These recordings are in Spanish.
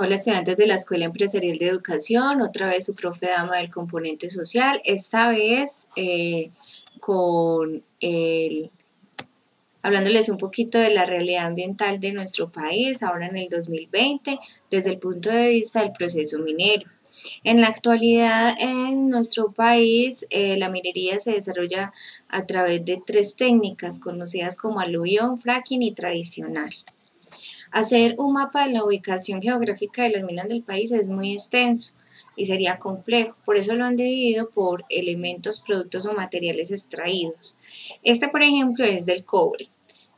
Hola estudiantes de la Escuela Empresarial de Educación, otra vez su profe Dama del componente social, esta vez hablándoles un poquito de la realidad ambiental de nuestro país, ahora en el 2020, desde el punto de vista del proceso minero. En la actualidad en nuestro país la minería se desarrolla a través de tres técnicas conocidas como aluvión, fracking y tradicional. Hacer un mapa de la ubicación geográfica de las minas del país es muy extenso y sería complejo, por eso lo han dividido por elementos, productos o materiales extraídos. Este, por ejemplo, es del cobre.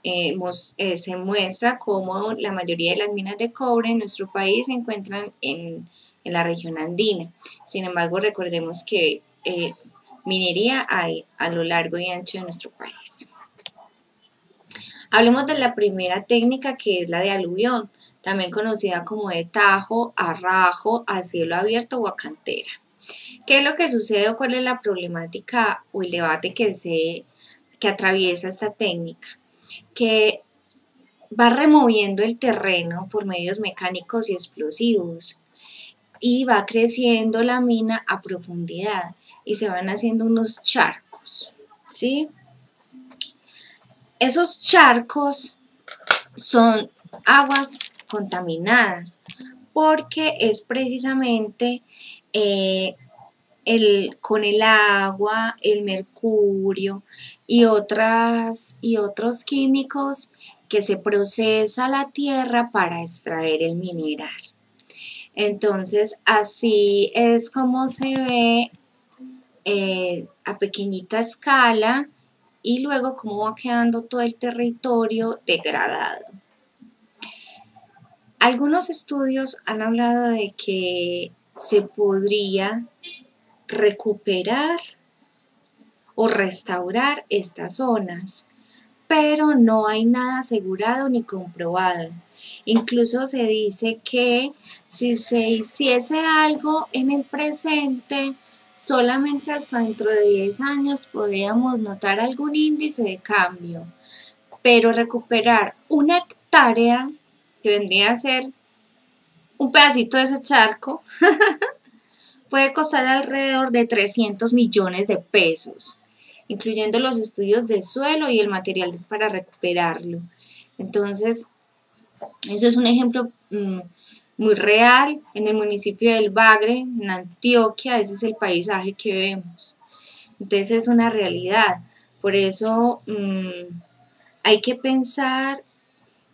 Se muestra cómo la mayoría de las minas de cobre en nuestro país se encuentran en la región andina. Sin embargo, recordemos que minería hay a lo largo y ancho de nuestro país. Hablemos de la primera técnica, que es la de aluvión, también conocida como de tajo, a rajo, a cielo abierto o a cantera. ¿Qué es lo que sucede o cuál es la problemática o el debate que atraviesa esta técnica? Que va removiendo el terreno por medios mecánicos y explosivos y va creciendo la mina a profundidad y se van haciendo unos charcos, ¿sí? Esos charcos son aguas contaminadas porque es precisamente con el agua, el mercurio y otros químicos que se procesa la tierra para extraer el mineral. Entonces así es como se ve a pequeñita escala y luego cómo va quedando todo el territorio degradado. Algunos estudios han hablado de que se podría recuperar o restaurar estas zonas, pero no hay nada asegurado ni comprobado. Incluso se dice que si se hiciese algo en el presente, solamente hasta dentro de 10 años podríamos notar algún índice de cambio, pero recuperar una hectárea, que vendría a ser un pedacito de ese charco, puede costar alrededor de 300 millones de pesos, incluyendo los estudios de suelo y el material para recuperarlo. Entonces, ese es un ejemplo muy real en el municipio del Bagre, en Antioquia. Ese es el paisaje que vemos. Entonces es una realidad. Por eso hay que pensar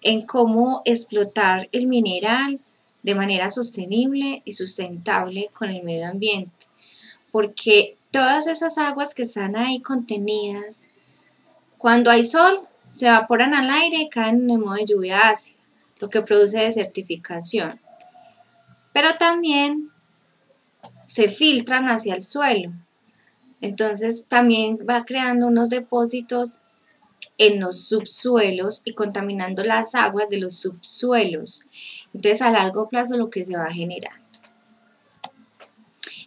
en cómo explotar el mineral de manera sostenible y sustentable con el medio ambiente, porque todas esas aguas que están ahí contenidas, cuando hay sol, se evaporan al aire y caen en el modo de lluvia ácida, lo que produce desertificación, pero también se filtran hacia el suelo, entonces también va creando unos depósitos en los subsuelos y contaminando las aguas de los subsuelos. Entonces a largo plazo lo que se va generando.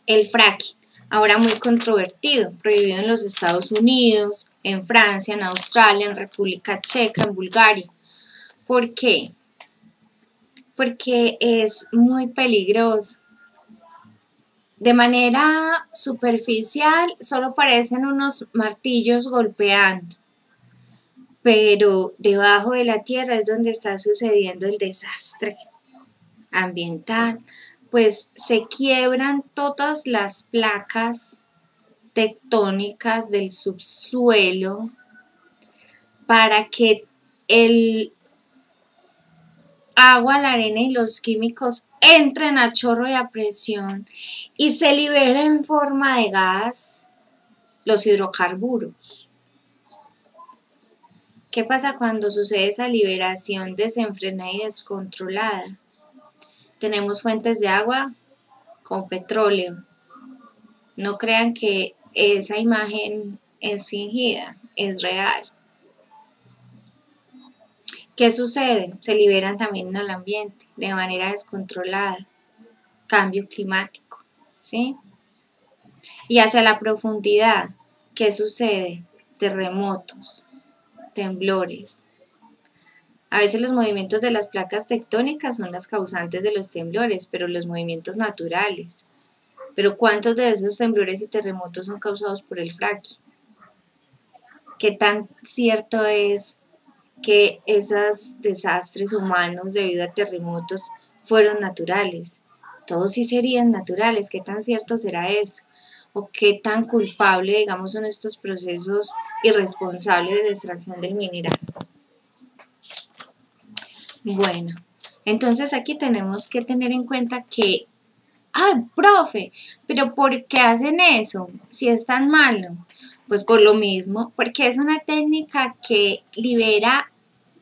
El fracking, ahora muy controvertido, prohibido en los Estados Unidos, en Francia, en Australia, en República Checa, en Bulgaria. ¿Por qué? Porque es muy peligroso. De manera superficial solo parecen unos martillos golpeando, pero debajo de la tierra es donde está sucediendo el desastre ambiental, pues se quiebran todas las placas tectónicas del subsuelo para que el agua, la arena y los químicos entren a chorro y a presión y se liberen en forma de gas los hidrocarburos. ¿Qué pasa cuando sucede esa liberación desenfrenada y descontrolada? Tenemos fuentes de agua con petróleo. No crean que esa imagen es fingida, es real. ¿Qué sucede? Se liberan también en el ambiente de manera descontrolada. Cambio climático, ¿sí? Y hacia la profundidad, ¿qué sucede? Terremotos, temblores. A veces los movimientos de las placas tectónicas son las causantes de los temblores, pero los movimientos naturales. Pero ¿cuántos de esos temblores y terremotos son causados por el fracking? ¿Qué tan cierto es que esos desastres humanos debido a terremotos fueron naturales? Todos sí serían naturales. ¿Qué tan cierto será eso? ¿O qué tan culpable, digamos, son estos procesos irresponsables de extracción del mineral? Bueno, entonces aquí tenemos que tener en cuenta que, ¡ay, profe! ¿Pero por qué hacen eso si es tan malo? Pues por lo mismo, porque es una técnica que libera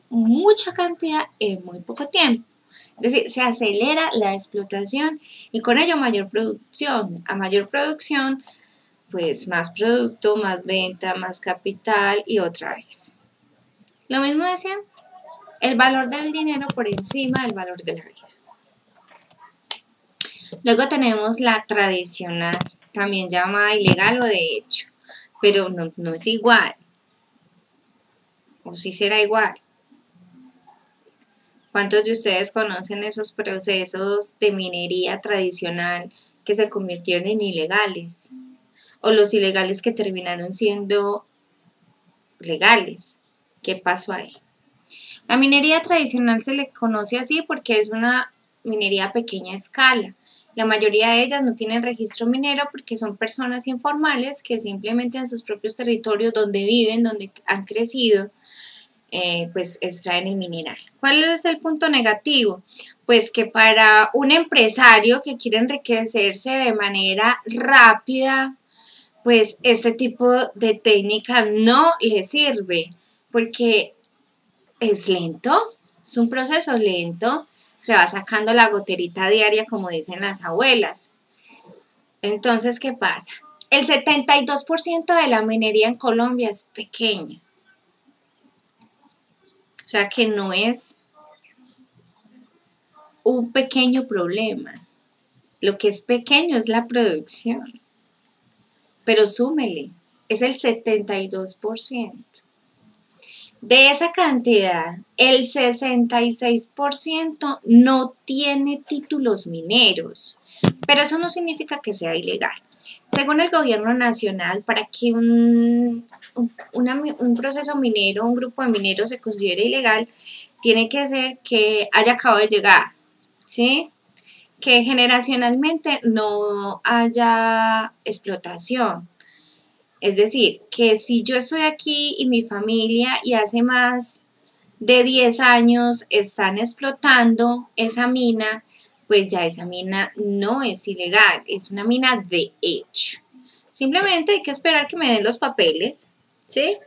mucha cantidad en muy poco tiempo. Es decir, se acelera la explotación y con ello mayor producción. A mayor producción, pues más producto, más venta, más capital y otra vez. Lo mismo decía, el valor del dinero por encima del valor de la vida. Luego tenemos la tradicional, también llamada ilegal o de hecho, pero no es igual. O sí será igual. ¿Cuántos de ustedes conocen esos procesos de minería tradicional que se convirtieron en ilegales? O los ilegales que terminaron siendo legales. ¿Qué pasó ahí? La minería tradicional se le conoce así porque es una minería a pequeña escala. La mayoría de ellas no tienen registro minero porque son personas informales que simplemente en sus propios territorios donde viven, donde han crecido, pues extraen el mineral. ¿Cuál es el punto negativo? Pues que para un empresario que quiere enriquecerse de manera rápida, pues este tipo de técnica no le sirve porque es lento, es un proceso lento, se va sacando la goterita diaria como dicen las abuelas. Entonces, ¿qué pasa? El 72% de la minería en Colombia es pequeña. O sea que no es un pequeño problema. Lo que es pequeño es la producción. Pero súmele, es el 72%. De esa cantidad, el 66% no tiene títulos mineros, pero eso no significa que sea ilegal. Según el gobierno nacional, para que un proceso minero, un grupo de mineros se considere ilegal, tiene que ser que haya acabado de llegar, ¿sí? Que generacionalmente no haya explotación. Es decir, que si yo estoy aquí y mi familia y hace más de 10 años están explotando esa mina, pues ya esa mina no es ilegal, es una mina de hecho. Simplemente hay que esperar que me den los papeles, ¿sí?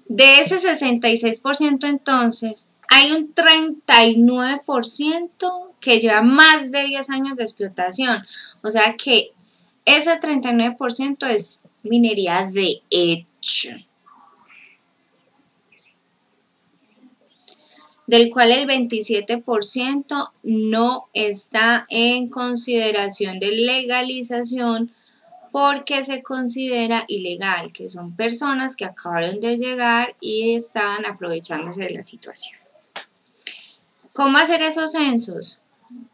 De ese 66% entonces, hay un 39% que lleva más de 10 años de explotación. O sea que ese 39% es minería de hecho, del cual el 27% no está en consideración de legalización porque se considera ilegal, que son personas que acabaron de llegar y están aprovechándose de la situación. ¿Cómo hacer esos censos?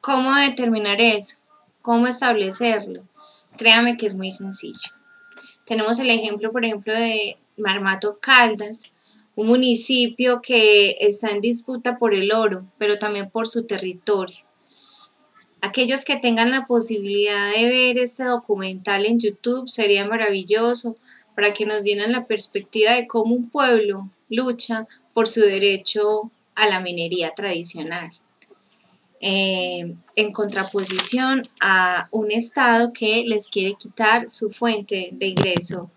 ¿Cómo determinar eso? ¿Cómo establecerlo? Créame que es muy sencillo. Tenemos el ejemplo, por ejemplo, de Marmato Caldas, un municipio que está en disputa por el oro, pero también por su territorio. Aquellos que tengan la posibilidad de ver este documental en YouTube sería maravilloso para que nos dieran la perspectiva de cómo un pueblo lucha por su derecho a la minería tradicional, en contraposición a un Estado que les quiere quitar su fuente de ingreso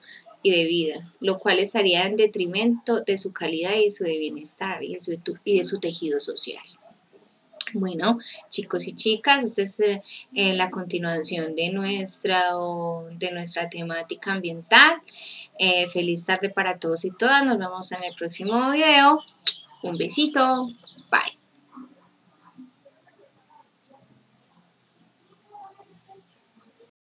y de vida, lo cual estaría en detrimento de su calidad y de bienestar y de su tejido social. Bueno, chicos y chicas, esta es la continuación de nuestra temática ambiental. Feliz tarde para todos y todas. Nos vemos en el próximo video. Un besito. Bye.